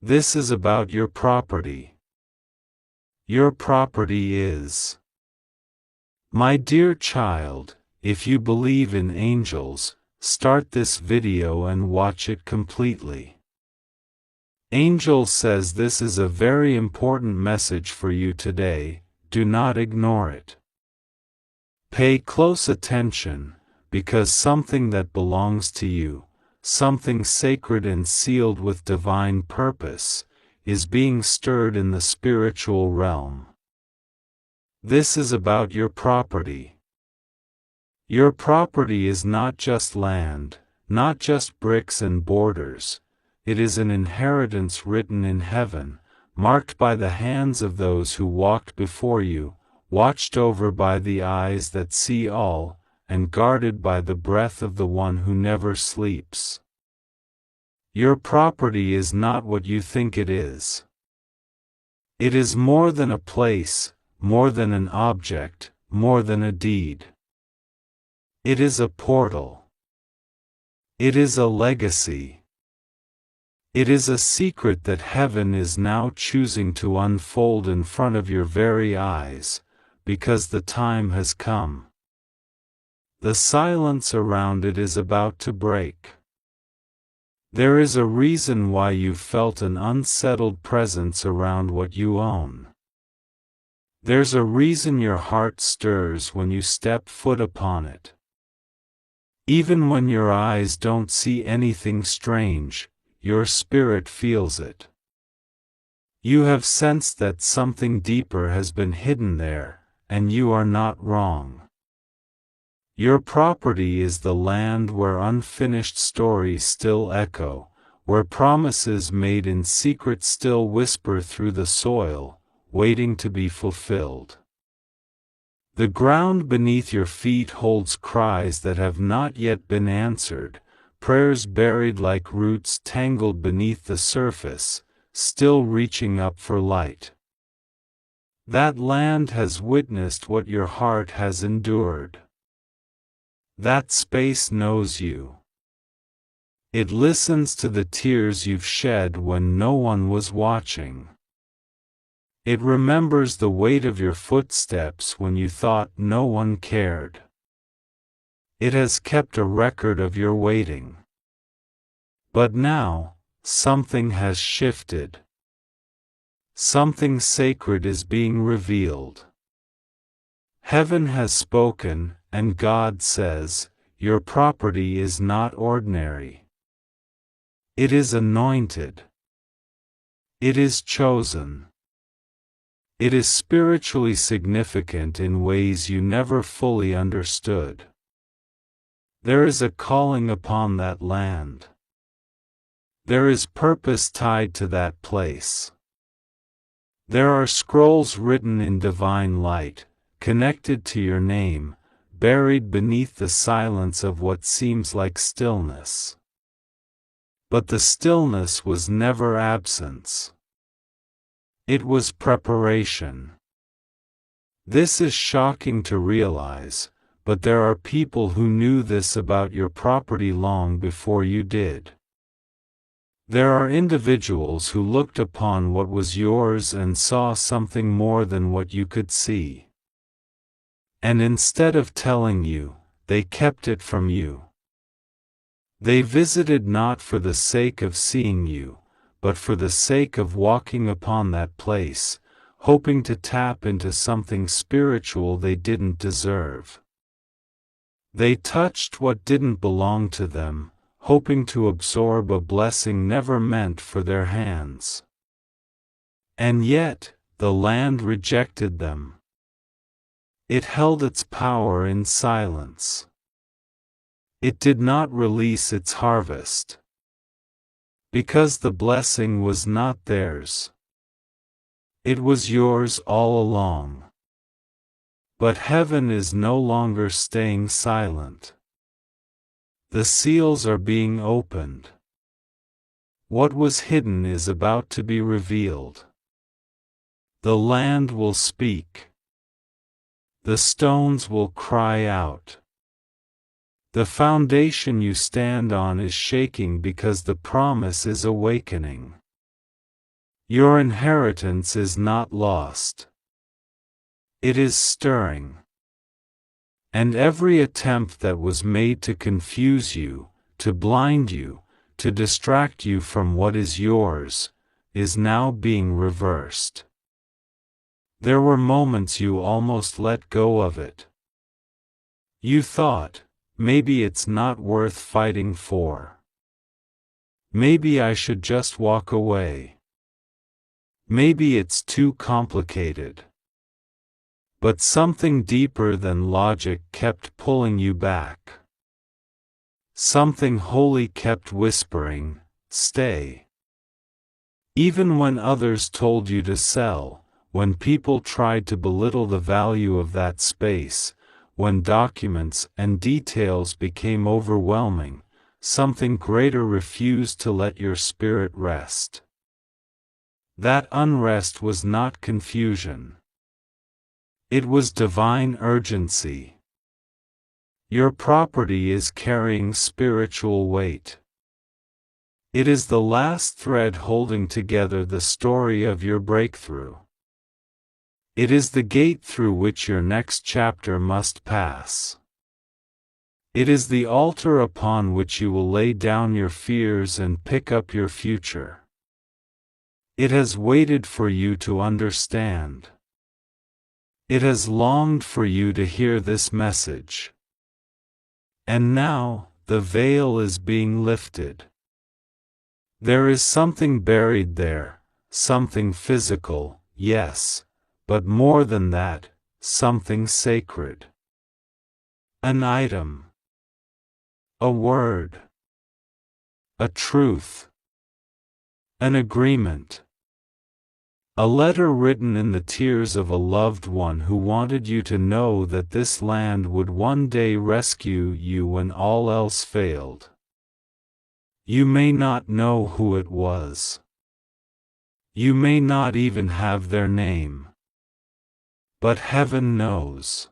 This is about your property. Your property is. My dear child, if you believe in angels, start this video and watch it completely. Angel says this is a very important message for you today, do not ignore it. Pay close attention, because something that belongs to you, something sacred and sealed with divine purpose, is being stirred in the spiritual realm. This is about your property. Your property is not just land, not just bricks and borders. It is an inheritance written in heaven, marked by the hands of those who walked before you, watched over by the eyes that see all, and guarded by the breath of the one who never sleeps. Your property is not what you think it is. It is more than a place, more than an object, more than a deed. It is a portal. It is a legacy. It is a secret that heaven is now choosing to unfold in front of your very eyes, because the time has come. The silence around it is about to break. There is a reason why you felt an unsettled presence around what you own. There's a reason your heart stirs when you step foot upon it. Even when your eyes don't see anything strange, your spirit feels it. You have sensed that something deeper has been hidden there, and you are not wrong. Your property is the land where unfinished stories still echo, where promises made in secret still whisper through the soil, waiting to be fulfilled. The ground beneath your feet holds cries that have not yet been answered, prayers buried like roots tangled beneath the surface, still reaching up for light. That land has witnessed what your heart has endured. That space knows you. It listens to the tears you've shed when no one was watching. It remembers the weight of your footsteps when you thought no one cared. It has kept a record of your waiting. But now, something has shifted. Something sacred is being revealed. Heaven has spoken, and God says, your property is not ordinary. It is anointed. It is chosen. It is spiritually significant in ways you never fully understood. There is a calling upon that land. There is purpose tied to that place. There are scrolls written in divine light, connected to your name, buried beneath the silence of what seems like stillness. But the stillness was never absence. It was preparation. This is shocking to realize, but there are people who knew this about your property long before you did. There are individuals who looked upon what was yours and saw something more than what you could see. And instead of telling you, they kept it from you. They visited not for the sake of seeing you, but for the sake of walking upon that place, hoping to tap into something spiritual they didn't deserve. They touched what didn't belong to them, hoping to absorb a blessing never meant for their hands. And yet, the land rejected them. It held its power in silence. It did not release its harvest. Because the blessing was not theirs. It was yours all along. But heaven is no longer staying silent. The seals are being opened. What was hidden is about to be revealed. The land will speak. The stones will cry out. The foundation you stand on is shaking because the promise is awakening. Your inheritance is not lost. It is stirring. And every attempt that was made to confuse you, to blind you, to distract you from what is yours, is now being reversed. There were moments you almost let go of it. You thought, maybe it's not worth fighting for. Maybe I should just walk away. Maybe it's too complicated. But something deeper than logic kept pulling you back. Something holy kept whispering, stay. Even when others told you to sell, when people tried to belittle the value of that space, when documents and details became overwhelming, something greater refused to let your spirit rest. That unrest was not confusion. It was divine urgency. Your property is carrying spiritual weight. It is the last thread holding together the story of your breakthrough. It is the gate through which your next chapter must pass. It is the altar upon which you will lay down your fears and pick up your future. It has waited for you to understand. It has longed for you to hear this message. And now, the veil is being lifted. There is something buried there, something physical, yes, but more than that, something sacred. An item. A word. A truth. An agreement. A letter written in the tears of a loved one who wanted you to know that this land would one day rescue you when all else failed. You may not know who it was. You may not even have their name. But heaven knows.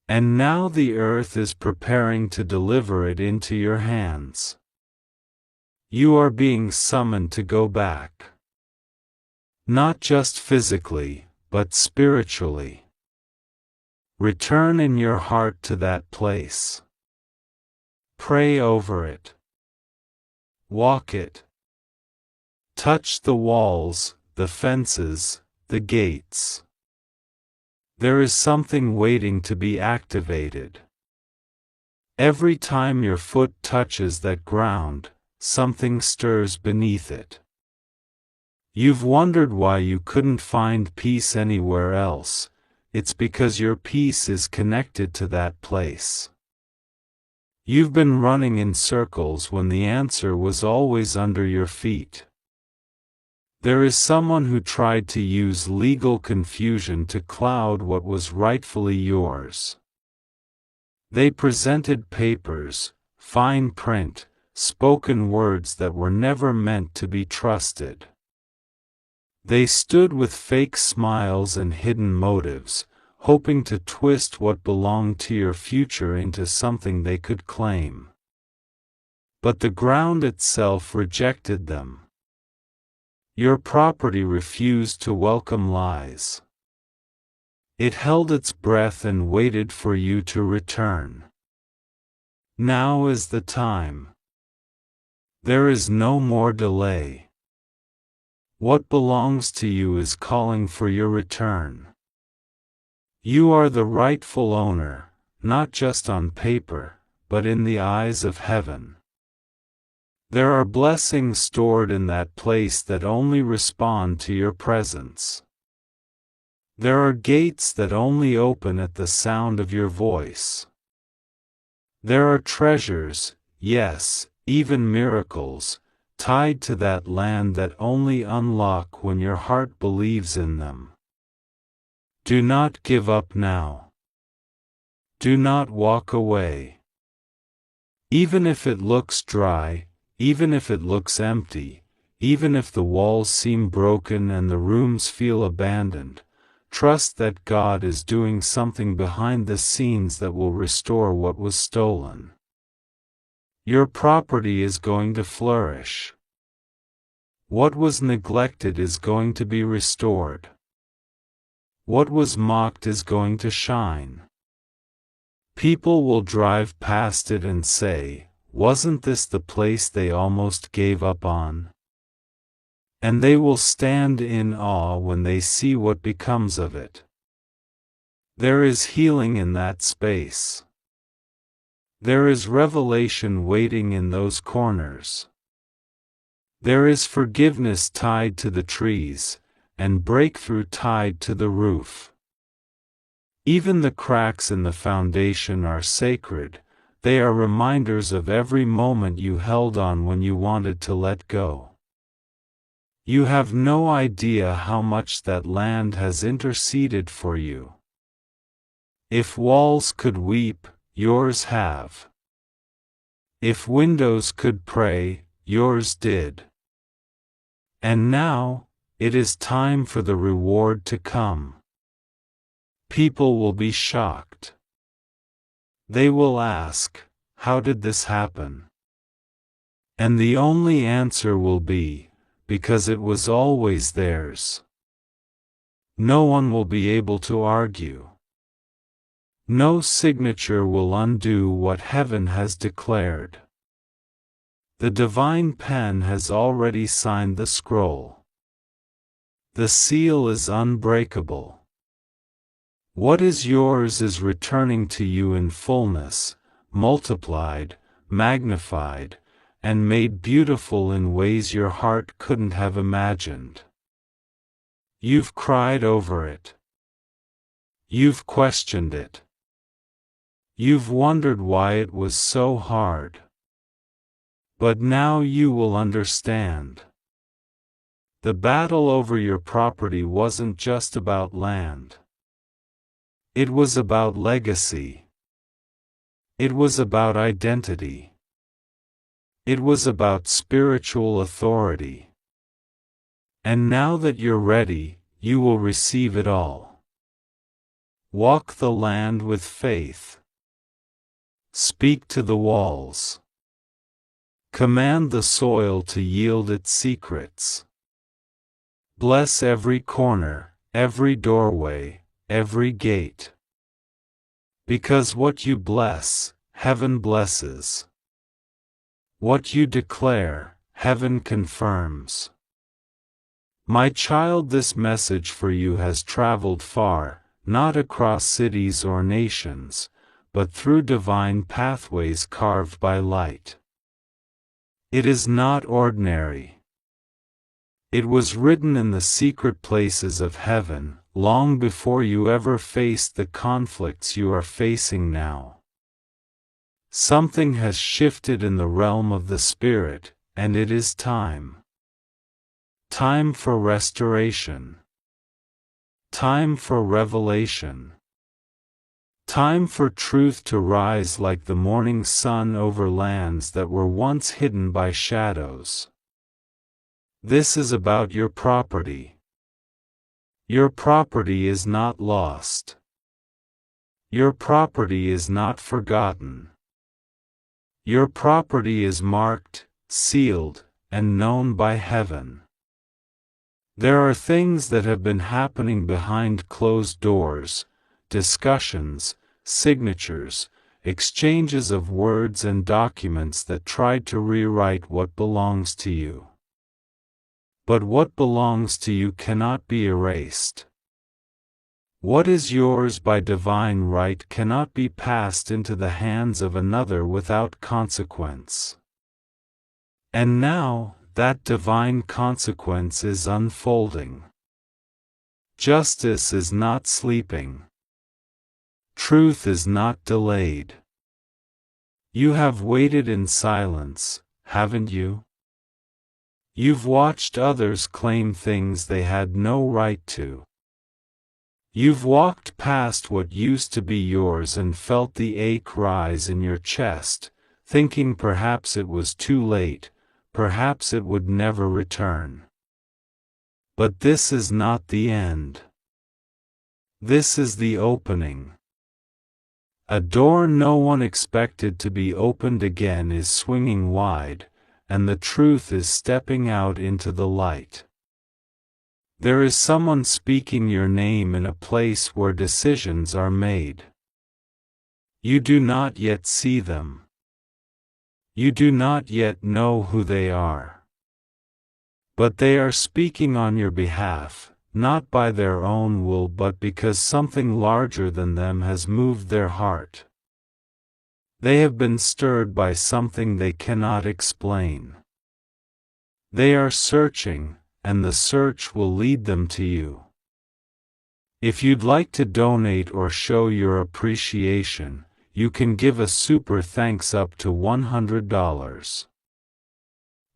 And now the earth is preparing to deliver it into your hands. You are being summoned to go back. Not just physically, but spiritually. Return in your heart to that place. Pray over it. Walk it. Touch the walls, the fences, the gates. There is something waiting to be activated. Every time your foot touches that ground, something stirs beneath it. You've wondered why you couldn't find peace anywhere else. It's because your peace is connected to that place. You've been running in circles when the answer was always under your feet. There is someone who tried to use legal confusion to cloud what was rightfully yours. They presented papers, fine print, spoken words that were never meant to be trusted. They stood with fake smiles and hidden motives, hoping to twist what belonged to your future into something they could claim. But the ground itself rejected them. Your property refused to welcome lies. It held its breath and waited for you to return. Now is the time. There is no more delay. What belongs to you is calling for your return. You are the rightful owner, not just on paper, but in the eyes of heaven. There are blessings stored in that place that only respond to your presence. There are gates that only open at the sound of your voice. There are treasures, yes, even miracles, tied to that land that only unlock when your heart believes in them. Do not give up now. Do not walk away. Even if it looks dry, even if it looks empty, even if the walls seem broken and the rooms feel abandoned, trust that God is doing something behind the scenes that will restore what was stolen. Your property is going to flourish. What was neglected is going to be restored. What was mocked is going to shine. People will drive past it and say, "Wasn't this the place they almost gave up on?" And they will stand in awe when they see what becomes of it. There is healing in that space. There is revelation waiting in those corners. There is forgiveness tied to the trees, and breakthrough tied to the roof. Even the cracks in the foundation are sacred. They are reminders of every moment you held on when you wanted to let go. You have no idea how much that land has interceded for you. If walls could weep, yours have. If windows could pray, yours did. And now, it is time for the reward to come. People will be shocked. They will ask, "How did this happen?" And the only answer will be, "Because it was always theirs." No one will be able to argue. No signature will undo what heaven has declared. The divine pen has already signed the scroll. The seal is unbreakable. What is yours is returning to you in fullness, multiplied, magnified, and made beautiful in ways your heart couldn't have imagined. You've cried over it. You've questioned it. You've wondered why it was so hard. But now you will understand. The battle over your property wasn't just about land. It was about legacy. It was about identity. It was about spiritual authority. And now that you're ready, you will receive it all. Walk the land with faith. Speak to the walls. Command the soil to yield its secrets. Bless every corner, every doorway, every gate. Because what you bless, heaven blesses. What you declare, heaven confirms. My child, this message for you has traveled far, not across cities or nations, but through divine pathways carved by light. It is not ordinary. It was written in the secret places of heaven, long before you ever faced the conflicts you are facing now. Something has shifted in the realm of the Spirit, and it is time. Time for restoration. Time for revelation. Time for truth to rise like the morning sun over lands that were once hidden by shadows. This is about your property. Your property is not lost. Your property is not forgotten. Your property is marked, sealed, and known by heaven. There are things that have been happening behind closed doors, discussions, signatures, exchanges of words and documents that tried to rewrite what belongs to you. But what belongs to you cannot be erased. What is yours by divine right cannot be passed into the hands of another without consequence. And now, that divine consequence is unfolding. Justice is not sleeping. Truth is not delayed. You have waited in silence, haven't you? You've watched others claim things they had no right to. You've walked past what used to be yours and felt the ache rise in your chest, thinking perhaps it was too late, perhaps it would never return. But this is not the end. This is the opening. A door no one expected to be opened again is swinging wide, and the truth is stepping out into the light. There is someone speaking your name in a place where decisions are made. You do not yet see them. You do not yet know who they are. But they are speaking on your behalf, not by their own will but because something larger than them has moved their heart. They have been stirred by something they cannot explain. They are searching, and the search will lead them to you. If you'd like to donate or show your appreciation, you can give a super thanks up to $100.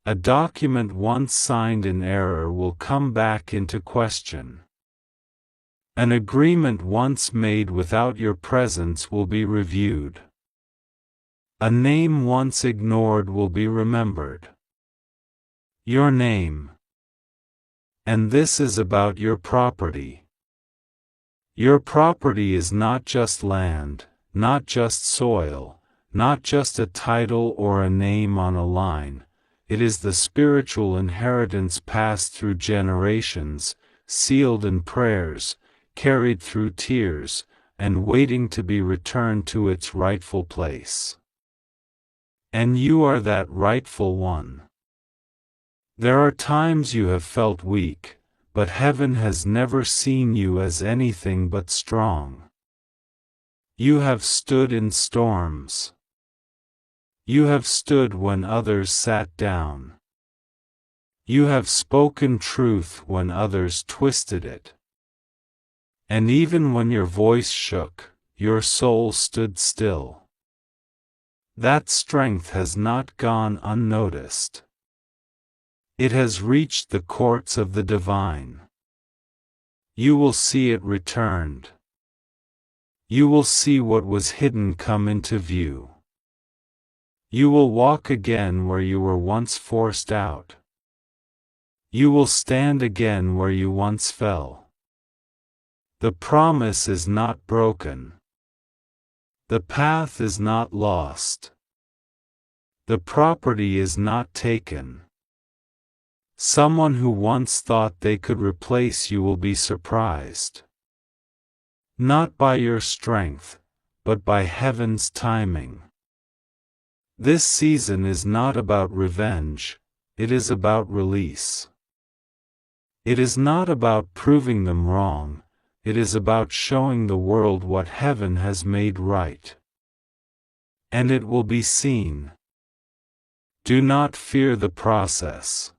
A document once signed in error will come back into question. An agreement once made without your presence will be reviewed. A name once ignored will be remembered. Your name. And this is about your property. Your property is not just land, not just soil, not just a title or a name on a line. It is the spiritual inheritance passed through generations, sealed in prayers, carried through tears, and waiting to be returned to its rightful place. And you are that rightful one. There are times you have felt weak, but heaven has never seen you as anything but strong. You have stood in storms. You have stood when others sat down. You have spoken truth when others twisted it. And even when your voice shook, your soul stood still. That strength has not gone unnoticed. It has reached the courts of the divine. You will see it returned. You will see what was hidden come into view. You will walk again where you were once forced out. You will stand again where you once fell. The promise is not broken. The path is not lost. The property is not taken. Someone who once thought they could replace you will be surprised. Not by your strength, but by heaven's timing. This season is not about revenge, it is about release. It is not about proving them wrong, it is about showing the world what heaven has made right. And it will be seen. Do not fear the process.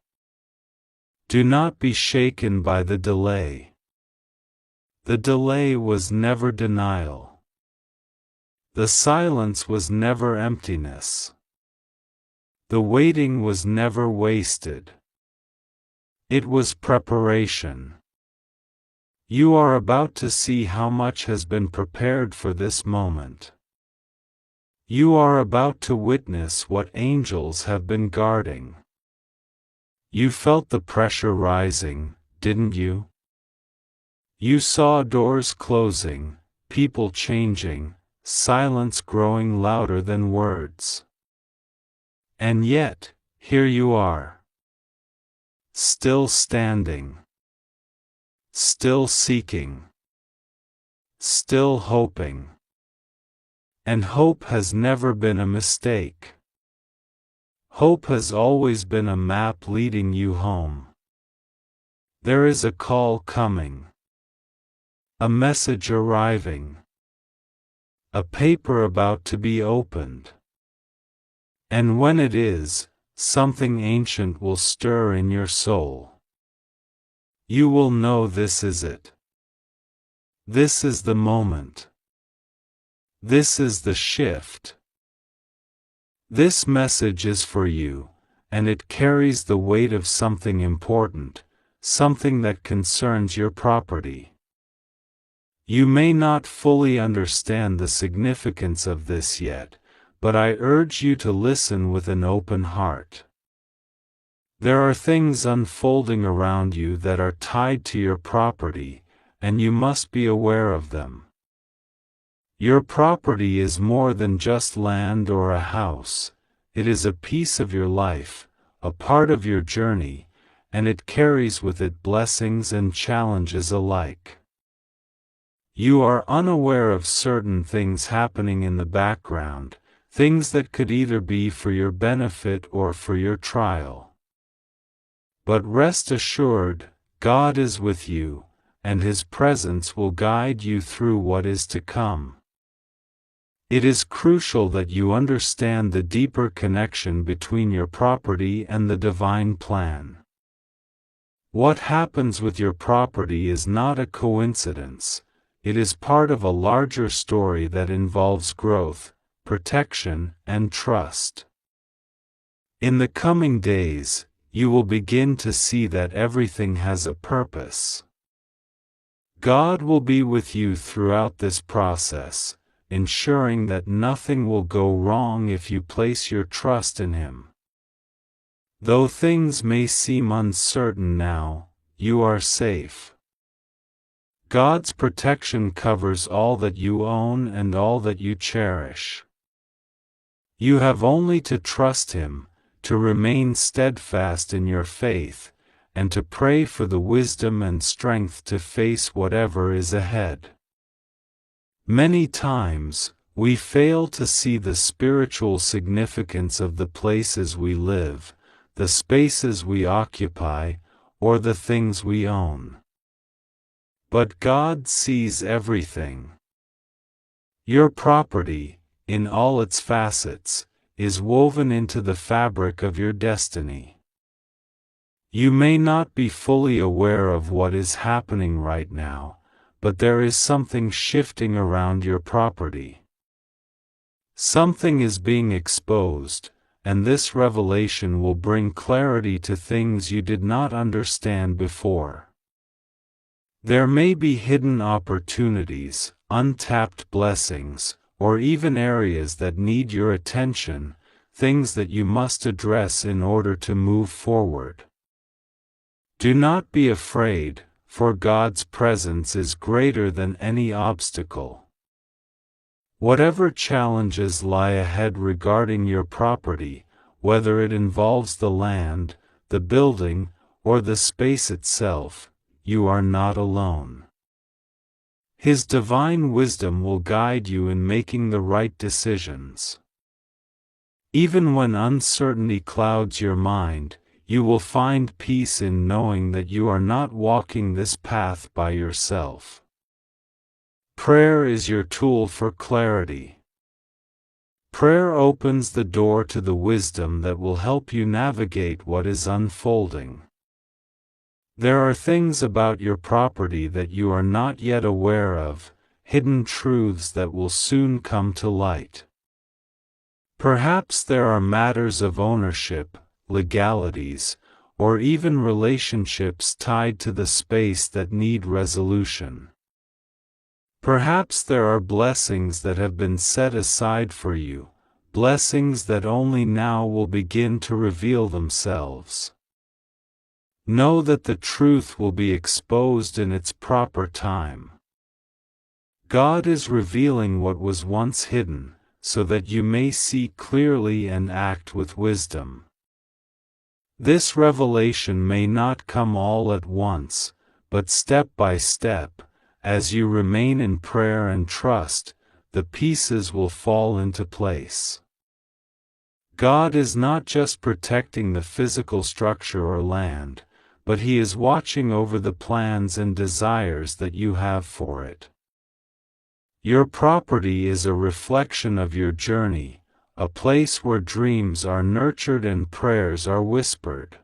Do not be shaken by the delay. The delay was never denial. The silence was never emptiness. The waiting was never wasted. It was preparation. You are about to see how much has been prepared for this moment. You are about to witness what angels have been guarding. You felt the pressure rising, didn't you? You saw doors closing, people changing, silence growing louder than words. And yet, here you are. Still standing. Still seeking. Still hoping. And hope has never been a mistake. Hope has always been a map leading you home. There is a call coming. A message arriving. A paper about to be opened. And when it is, something ancient will stir in your soul. You will know this is it. This is the moment. This is the shift. This message is for you, and it carries the weight of something important, something that concerns your property. You may not fully understand the significance of this yet, but I urge you to listen with an open heart. There are things unfolding around you that are tied to your property, and you must be aware of them. Your property is more than just land or a house, it is a piece of your life, a part of your journey, and it carries with it blessings and challenges alike. You are unaware of certain things happening in the background, things that could either be for your benefit or for your trial. But rest assured, God is with you, and His presence will guide you through what is to come. It is crucial that you understand the deeper connection between your property and the divine plan. What happens with your property is not a coincidence. It is part of a larger story that involves growth, protection, and trust. In the coming days, you will begin to see that everything has a purpose. God will be with you throughout this process, ensuring that nothing will go wrong if you place your trust in Him. Though things may seem uncertain now, you are safe. God's protection covers all that you own and all that you cherish. You have only to trust Him, to remain steadfast in your faith, and to pray for the wisdom and strength to face whatever is ahead. Many times, we fail to see the spiritual significance of the places we live, the spaces we occupy, or the things we own. But God sees everything. Your property, in all its facets, is woven into the fabric of your destiny. You may not be fully aware of what is happening right now, but there is something shifting around your property. Something is being exposed, and this revelation will bring clarity to things you did not understand before. There may be hidden opportunities, untapped blessings, or even areas that need your attention, things that you must address in order to move forward. Do not be afraid, for God's presence is greater than any obstacle. Whatever challenges lie ahead regarding your property, whether it involves the land, the building, or the space itself, you are not alone. His divine wisdom will guide you in making the right decisions. Even when uncertainty clouds your mind, you will find peace in knowing that you are not walking this path by yourself. Prayer is your tool for clarity. Prayer opens the door to the wisdom that will help you navigate what is unfolding. There are things about your property that you are not yet aware of, hidden truths that will soon come to light. Perhaps there are matters of ownership, legalities, or even relationships tied to the space that need resolution. Perhaps there are blessings that have been set aside for you, blessings that only now will begin to reveal themselves. Know that the truth will be exposed in its proper time. God is revealing what was once hidden, so that you may see clearly and act with wisdom. This revelation may not come all at once, but step by step, as you remain in prayer and trust, the pieces will fall into place. God is not just protecting the physical structure or land, but He is watching over the plans and desires that you have for it. Your property is a reflection of your journey, a place where dreams are nurtured and prayers are whispered.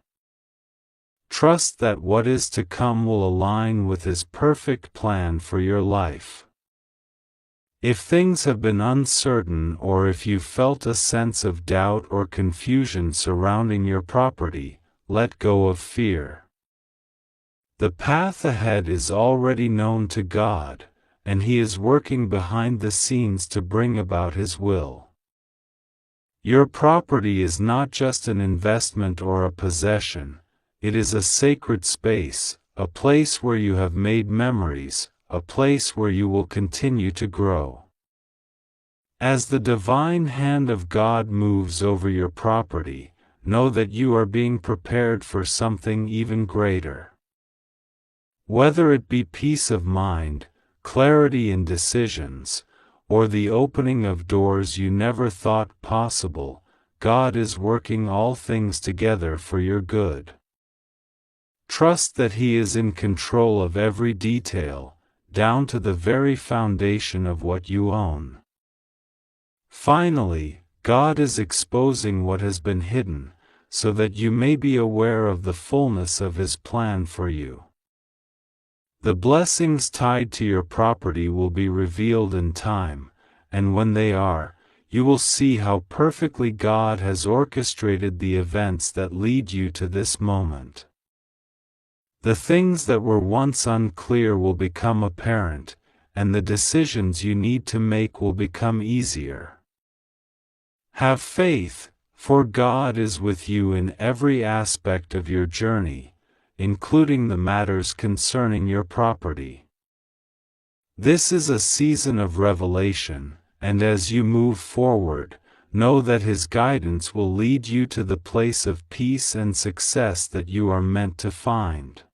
Trust that what is to come will align with His perfect plan for your life. If things have been uncertain or if you felt a sense of doubt or confusion surrounding your property, let go of fear. The path ahead is already known to God, and He is working behind the scenes to bring about His will. Your property is not just an investment or a possession, it is a sacred space, a place where you have made memories, a place where you will continue to grow. As the divine hand of God moves over your property, know that you are being prepared for something even greater. Whether it be peace of mind, clarity in decisions, or the opening of doors you never thought possible, God is working all things together for your good. Trust that He is in control of every detail, down to the very foundation of what you own. Finally, God is exposing what has been hidden, so that you may be aware of the fullness of His plan for you. The blessings tied to your property will be revealed in time, and when they are, you will see how perfectly God has orchestrated the events that lead you to this moment. The things that were once unclear will become apparent, and the decisions you need to make will become easier. Have faith, for God is with you in every aspect of your journey, including the matters concerning your property. This is a season of revelation, and as you move forward, know that His guidance will lead you to the place of peace and success that you are meant to find.